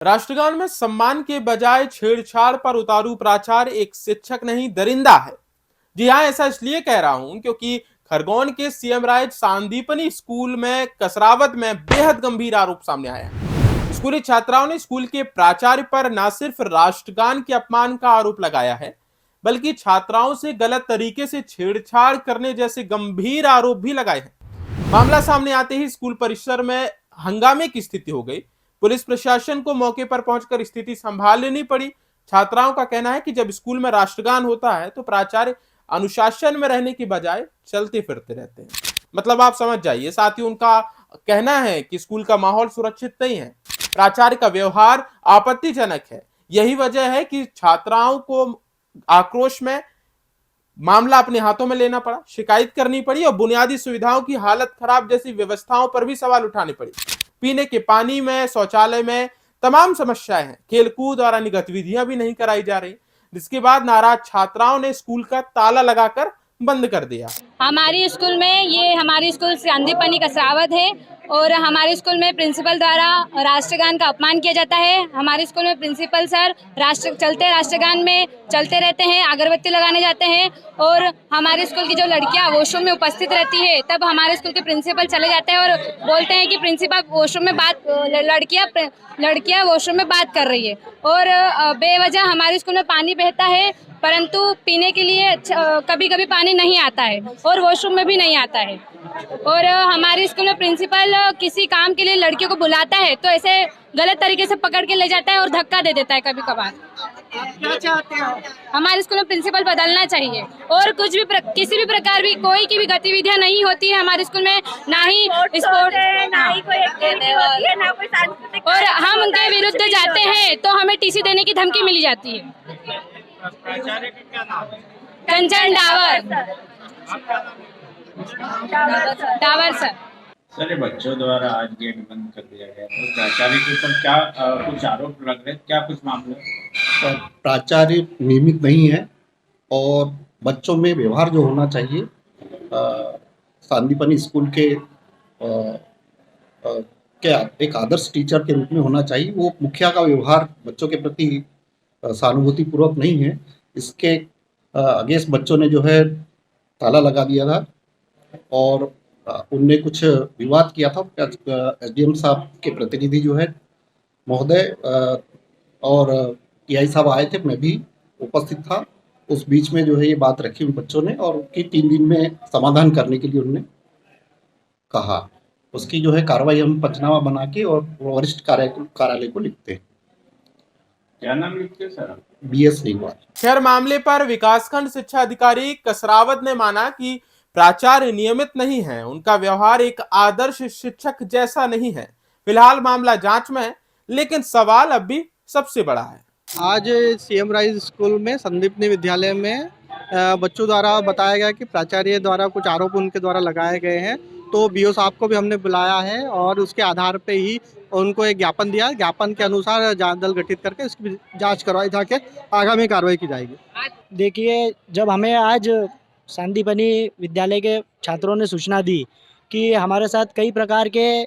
राष्ट्रगान में सम्मान के बजाय छेड़छाड़ पर उतारू प्राचार्य एक शिक्षक नहीं दरिंदा है। जी हाँ, ऐसा इसलिए कह रहा हूं क्योंकि खरगोन के सीएम राइज सांदीपनी स्कूल में कसरावद में बेहद गंभीर आरोप सामने आया है। स्कूली छात्राओं ने स्कूल के प्राचार्य पर न सिर्फ राष्ट्रगान के अपमान का आरोप लगाया है, बल्कि छात्राओं से गलत तरीके से छेड़छाड़ करने जैसे गंभीर आरोप भी लगाए हैं। मामला सामने आते ही स्कूल परिसर में हंगामे की स्थिति हो गई। पुलिस प्रशासन को मौके पर पहुंचकर स्थिति संभाल लेनी पड़ी। छात्राओं का कहना है कि जब स्कूल में राष्ट्रगान होता है तो प्राचार्य अनुशासन में रहने की बजाय चलते फिरते रहते हैं। मतलब आप समझ जाइए। साथ ही उनका कहना है कि स्कूल का माहौल सुरक्षित नहीं है, प्राचार्य का व्यवहार आपत्तिजनक है। यही वजह है कि छात्राओं को आक्रोश में मामला अपने हाथों में लेना पड़ा, शिकायत करनी पड़ी और बुनियादी सुविधाओं की हालत खराब जैसी व्यवस्थाओं पर भी सवाल उठाने पड़े। पीने के पानी में, शौचालय में तमाम समस्याएं हैं। खेलकूद और अन्य गतिविधियां भी नहीं कराई जा रही, जिसके बाद नाराज छात्राओं ने स्कूल का ताला लगाकर बंद कर दिया। हमारी स्कूल सांदीपनी कसरावद है और हमारे स्कूल में प्रिंसिपल द्वारा राष्ट्रगान का अपमान किया जाता है। हमारे स्कूल में प्रिंसिपल सर राष्ट्रगान में चलते रहते हैं, अगरबत्ती लगाने जाते हैं और हमारे स्कूल की जो लड़कियां वॉशरूम में उपस्थित रहती है तब हमारे स्कूल के प्रिंसिपल चले जाते हैं और बोलते हैं कि प्रिंसिपल वॉशरूम में लड़कियां वॉशरूम में बात कर रही है और बेवजह हमारे स्कूल में पानी बहता है, परंतु पीने के लिए कभी कभी पानी नहीं आता है और वॉशरूम में भी नहीं आता है। और हमारे स्कूल में प्रिंसिपल किसी काम के लिए लड़कियों को बुलाता है तो ऐसे गलत तरीके से पकड़ के ले जाता है और धक्का दे देता है कभी कभार। क्या चाहते हो? हमारे स्कूल में प्रिंसिपल बदलना चाहिए और किसी भी प्रकार भी कोई की भी गतिविधियां नहीं होती है हमारे स्कूल में, ना ही स्पोर्ट, ना ही कोई एक्टिविटी होती है, ना कोई सांस्कृतिक। और हम उनके विरुद्ध जाते हैं तो हमें टीसी देने की धमकी मिली जाती है। प्राचार्य का क्या नाम है? कंचन डावर सर। सर, बच्चों द्वारा आज गेट बंद कर दिया गया तो प्राचार्य के ऊपर क्या कुछ आरोप लग रहे हैं, क्या कुछ मामले? प्राचार्य नियमित नहीं है और बच्चों में व्यवहार जो होना चाहिए सांदीपनी स्कूल के एक आदर्श टीचर के रूप में होना चाहिए। वो मुखिया का व्यवहार बच्चों के प्रति सहानुभूतिपूर्वक नहीं है। इसके अगेंस्ट बच्चों ने जो है ताला लगा दिया था और उनने कुछ विवाद किया था। एसडीएम साहब के प्रतिनिधि जो है महोदय और टीआई साहब आए थे, मैं भी उपस्थित था। उस बीच में जो है ये बात रखी उन बच्चों ने और उनकी 3 दिन में समाधान करने के लिए उन्होंने कहा। उसकी जो है कार्रवाई हम पंचनामा बना के और वरिष्ठ कार्यालय को लिखते हैं। क्या नाम लिखते हैं सर? BS रीवाल। खैर, मामले पर विकासखंड शिक्षा अधिकारी कसरावद ने माना कि प्राचार्य नियमित नहीं है, उनका व्यवहार एक आदर्श शिक्षक जैसा नहीं है। फिलहाल मामला जांच में है, लेकिन सवाल अब भी सबसे बड़ा है। आज सीएम राइज स्कूल में संदीपनी विद्यालय में बच्चों द्वारा बताया गया कि प्राचार्य द्वारा कुछ आरोप उनके द्वारा लगाए गए हैं, तो बीओ साहब को भी हमने बुलाया है और उसके आधार पे ही उनको एक ज्ञापन दिया। ज्ञापन के अनुसार जांच दल गठित करके इसकी जांच करवाई जाके आगामी कार्रवाई की जाएगी। देखिए, जब हमें आज सांदीपनी विद्यालय के छात्रों ने सूचना दी कि हमारे साथ कई प्रकार के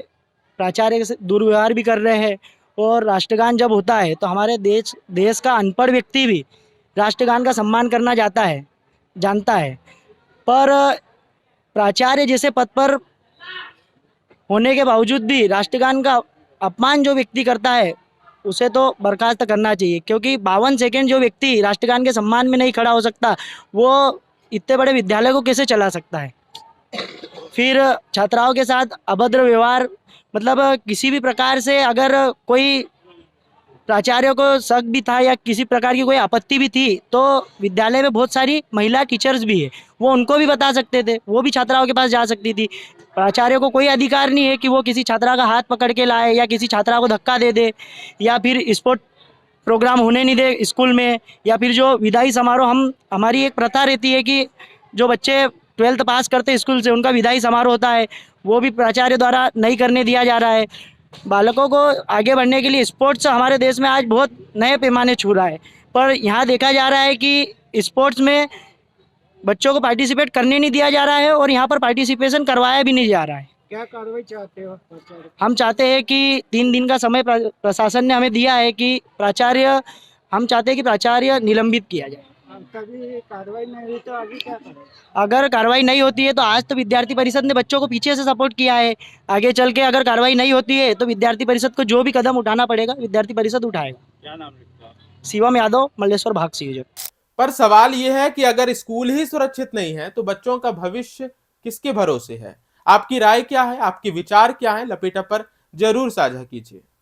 प्राचार्य दुर्व्यवहार भी कर रहे हैं और राष्ट्रगान जब होता है तो हमारे देश का अनपढ़ व्यक्ति भी राष्ट्रगान का सम्मान करना जानता है, पर प्राचार्य जैसे पद पर होने के बावजूद भी राष्ट्रगान का अपमान जो व्यक्ति करता है उसे तो बर्खास्त करना चाहिए, क्योंकि 52 सेकंड जो व्यक्ति राष्ट्रगान के सम्मान में नहीं खड़ा हो सकता वो इतने बड़े विद्यालय को कैसे चला सकता है। फिर छात्राओं के साथ अभद्र व्यवहार, मतलब किसी भी प्रकार से अगर कोई प्राचार्य को शक भी था या किसी प्रकार की कोई आपत्ति भी थी तो विद्यालय में बहुत सारी महिला टीचर्स भी है, वो उनको भी बता सकते थे, वो भी छात्राओं के पास जा सकती थी। प्राचार्य को कोई अधिकार नहीं है कि वो किसी छात्रा का हाथ पकड़ के लाए या किसी छात्रा को धक्का दे दे या फिर स्पोर्ट प्रोग्राम होने नहीं दे स्कूल में, या फिर जो विदाई समारोह हमारी एक प्रथा रहती है कि जो बच्चे 12th पास करते स्कूल से उनका विदाई समारोह होता है, वो भी प्राचार्य द्वारा नहीं करने दिया जा रहा है। बालकों को आगे बढ़ने के लिए स्पोर्ट्स हमारे देश में आज बहुत नए पैमाने छू रहा है, पर यहाँ देखा जा रहा है कि स्पोर्ट्स में बच्चों को पार्टिसिपेट करने नहीं दिया जा रहा है और यहाँ पर पार्टिसिपेशन करवाया भी नहीं जा रहा है। क्या कार्रवाई चाहते हो प्राचार्य? हम चाहते हैं कि 3 दिन का समय प्रशासन ने हमें दिया है कि हम चाहते हैं कि प्राचार्य निलंबित किया जाए। कभी कार्रवाई नहीं हुई तो आगे क्या करें? अगर कार्रवाई नहीं होती है तो आज तो विद्यार्थी परिषद ने बच्चों को पीछे से सपोर्ट किया है, आगे चल के अगर कार्रवाई नहीं होती है तो विद्यार्थी परिषद को जो भी कदम उठाना पड़ेगा विद्यार्थी परिषद उठाएगा। क्या नाम लिखता है? शिवम यादव, मल्लेश्वर भाग सी। पर सवाल यह है कि अगर स्कूल ही सुरक्षित नहीं है तो बच्चों का भविष्य किसके भरोसे है? आपकी राय क्या है? आपके विचार क्या है? लपेटा पर जरूर साझा कीजिए।